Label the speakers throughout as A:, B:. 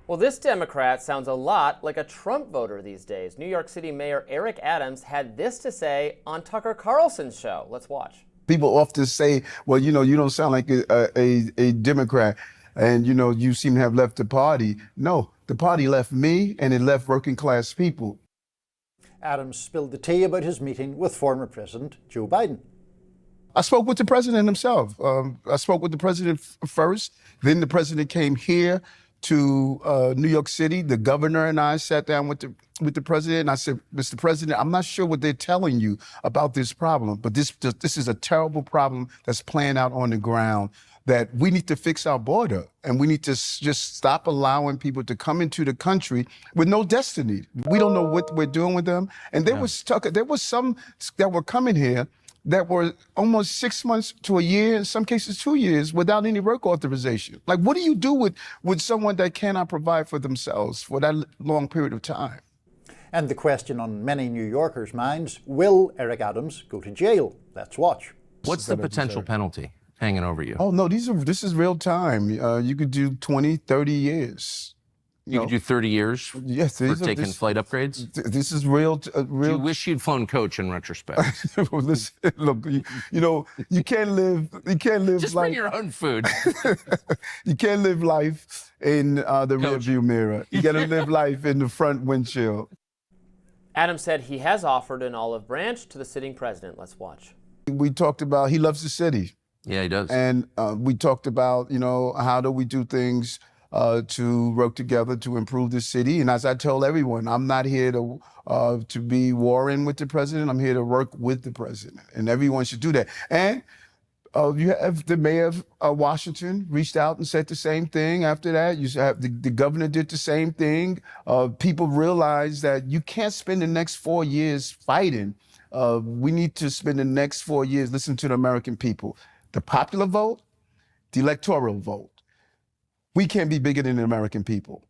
A: Well, this Democrat sounds a lot like a Trump voter these days. New York City Mayor Eric Adams had this to say on Tucker Carlson's show. Let's watch.
B: People often say, well, you don't sound like a Democrat, and, you seem to have left the party. No, the party left me, and it left working class people.
C: Adams spilled the tea about his meeting with former President Joe Biden.
B: I spoke with the president himself. I spoke with the president first. Then the president came here to New York City. The governor and I sat down with the president, and I said, Mr. President, I'm not sure what they're telling you about this problem, but this is a terrible problem that's playing out on the ground, that we need to fix our border, and we need to just stop allowing people to come into the country with no destiny. We don't know what we're doing with them. And there was some that were coming here that were almost 6 months to a year, in some cases 2 years, without any work authorization. Like, what do you do with someone that cannot provide for themselves for that long period of time?
C: And the question on many New Yorkers' minds, will Eric Adams go to jail? Let's watch.
D: What's the potential penalty hanging over you?
B: Oh, no, this is real time. You could do 20, 30 years.
D: You could do 30 years
B: yes,
D: for taking flight upgrades?
B: This is real.
D: Do you wish you'd flown coach in retrospect?
B: Well, listen, look, you can't live.
D: Just
B: life.
D: bring your own food.
B: You can't live life in the rearview mirror. You got to live life in the front windshield.
A: Adams said he has offered an olive branch to the sitting president. Let's watch.
B: We talked about he loves the city.
D: Yeah, he does.
B: And we talked about, how do we do things to work together to improve the city. And as I told everyone, I'm not here to be warring with the president. I'm here to work with the president, and everyone should do that. And you have the mayor of Washington reached out and said the same thing. After that, you have the governor did the same thing. People realize that you can't spend the next 4 years fighting. We need to spend the next 4 years listening to the American people. The popular vote, the electoral vote. We can't be bigger than the American people.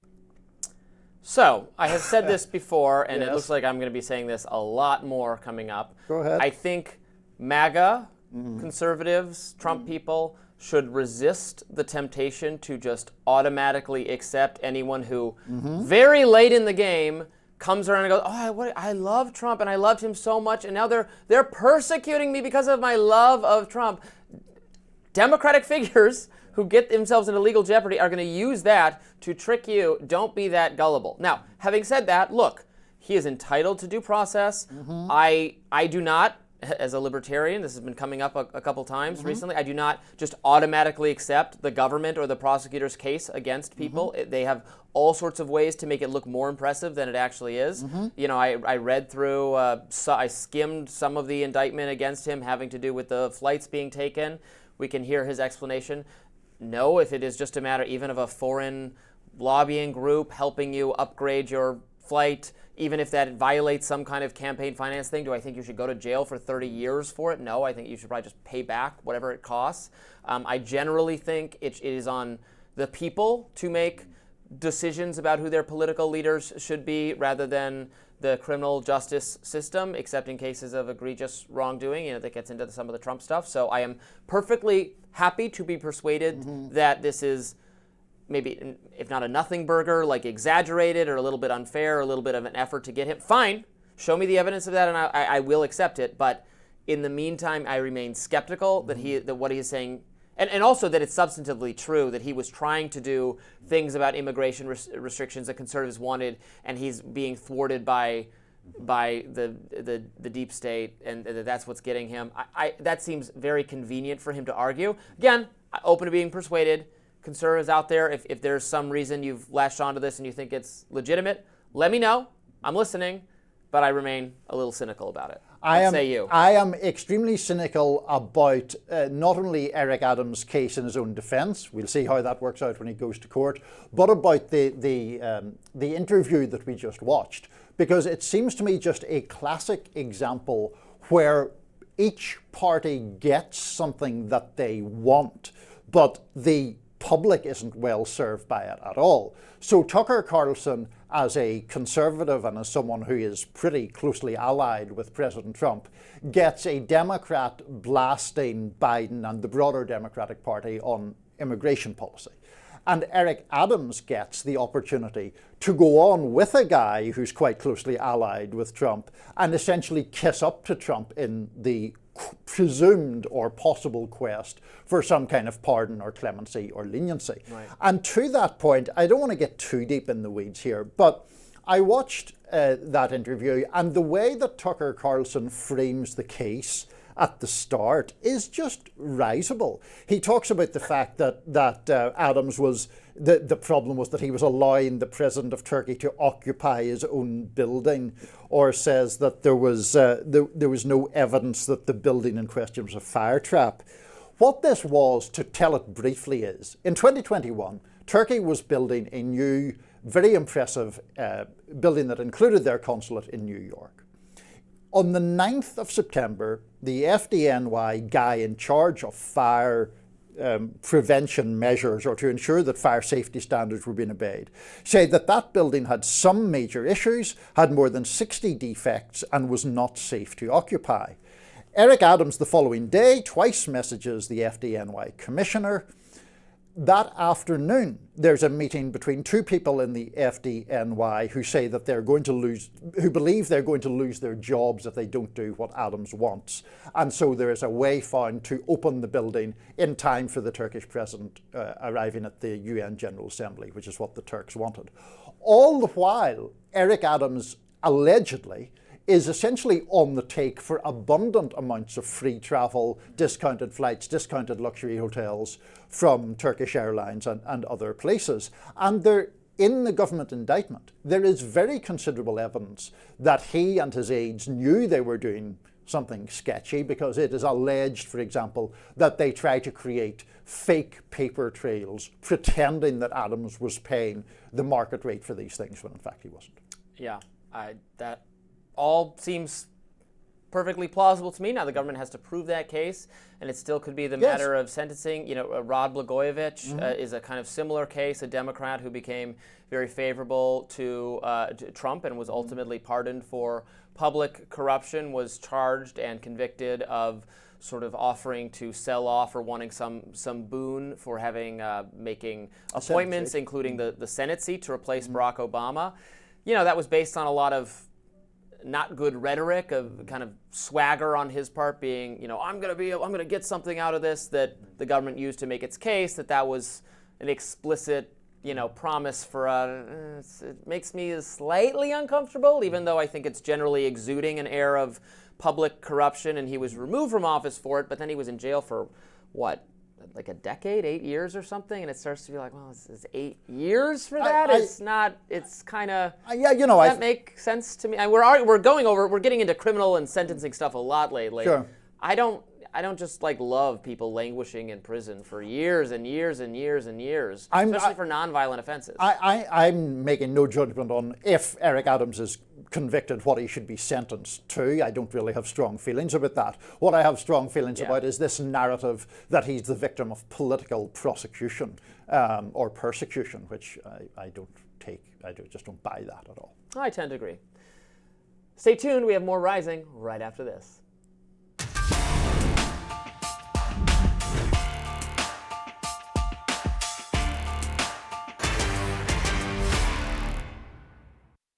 A: So, I have said this before, and
C: Yes.
A: it looks like I'm going to be saying this a lot more coming up.
C: Go ahead.
A: I think MAGA, conservatives, Trump people should resist the temptation to just automatically accept anyone who, very late in the game, comes around and goes, I love Trump, and I loved him so much, and now they're persecuting me because of my love of Trump. Democratic figures who get themselves into legal jeopardy are going to use that to trick you. Don't be that gullible. Now, having said that, look, he is entitled to due process. I do not, as a libertarian, this has been coming up a couple times recently, I do not just automatically accept the government or the prosecutor's case against people. They have all sorts of ways to make it look more impressive than it actually is. I read through, I skimmed some of the indictment against him having to do with the flights being taken. We can hear his explanation. No, if it is just a matter even of a foreign lobbying group helping you upgrade your flight, even if that violates some kind of campaign finance thing, do I think you should go to jail for 30 years for it? No, I think you should probably just pay back whatever it costs. I generally think it is on the people to make decisions about who their political leaders should be rather than the criminal justice system, except in cases of egregious wrongdoing, that gets into some of the Trump stuff. So I am perfectly happy to be persuaded that this is maybe, if not a nothing burger, like exaggerated or a little bit unfair, or a little bit of an effort to get him. Fine, show me the evidence of that and I will accept it. But in the meantime, I remain skeptical that what he is saying, and also that it's substantively true that he was trying to do things about immigration restrictions that conservatives wanted, and he's being thwarted by the deep state, and that's what's getting him. That seems very convenient for him to argue. Again, open to being persuaded. Conservatives out there, if there's some reason you've latched onto this and you think it's legitimate, let me know. I'm listening, but I remain a little cynical about it. I
C: am extremely cynical about not only Eric Adams' case in his own defence. We'll see how that works out when he goes to court, but about the interview that we just watched, because it seems to me just a classic example where each party gets something that they want, but the public isn't well served by it at all. So Tucker Carlson, as a conservative and as someone who is pretty closely allied with President Trump, gets a Democrat blasting Biden and the broader Democratic Party on immigration policy. And Eric Adams gets the opportunity to go on with a guy who's quite closely allied with Trump and essentially kiss up to Trump in the presumed or possible quest for some kind of pardon or clemency or leniency.
A: Right.
C: And to that point, I don't want to get too deep in the weeds here, but I watched that interview, and the way that Tucker Carlson frames the case at the start is just risible. He talks about the fact that Adams was, the problem was that he was allowing the president of Turkey to occupy his own building, or says that there was no evidence that the building in question was a fire trap. What this was, to tell it briefly, is in 2021, Turkey was building a new, very impressive building that included their consulate in New York. On the 9th of September, the FDNY guy in charge of fire prevention measures, or to ensure that fire safety standards were being obeyed, said that that building had some major issues, had more than 60 defects, and was not safe to occupy. Eric Adams, the following day, twice messages the FDNY commissioner. That afternoon, there's a meeting between two people in the FDNY who say that who believe they're going to lose their jobs if they don't do what Adams wants. And so there is a way found to open the building in time for the Turkish president arriving at the UN General Assembly, which is what the Turks wanted. All the while, Eric Adams allegedly is essentially on the take for abundant amounts of free travel, discounted flights, discounted luxury hotels from Turkish Airlines and other places. And in the government indictment, there is very considerable evidence that he and his aides knew they were doing something sketchy, because it is alleged, for example, that they tried to create fake paper trails pretending that Adams was paying the market rate for these things when in fact he wasn't.
A: Yeah, that all seems perfectly plausible to me. Now the government has to prove that case, and it still could be the matter of sentencing. You know, Rod Blagojevich is a kind of similar case, a Democrat who became very favorable to Trump and was ultimately pardoned for public corruption, was charged and convicted of sort of offering to sell off or wanting some boon for having making appointments, including the Senate seat to replace Barack Obama. You know, that was based on a lot of not good rhetoric, of kind of swagger on his part, being, you know, I'm gonna get something out of this, that the government used to make its case that was an explicit, you know, promise for it makes me slightly uncomfortable, even though I think it's generally exuding an air of public corruption, and he was removed from office for it, but then he was in jail for what, like a decade, 8 years or something, and it starts to be like, well, is 8 years for that? It's kind of,
C: yeah, you know,
A: that make sense to me? And we're getting into criminal and sentencing stuff a lot lately.
C: Sure.
A: I don't just like love people languishing in prison for years and years and years and years, especially for nonviolent offenses.
C: I'm making no judgment on if Eric Adams is convicted what he should be sentenced to. I don't really have strong feelings about that. What I have strong feelings about is this narrative that he's the victim of political prosecution or persecution, which I just don't buy that at all.
A: I tend to agree. Stay tuned. We have more Rising right after this.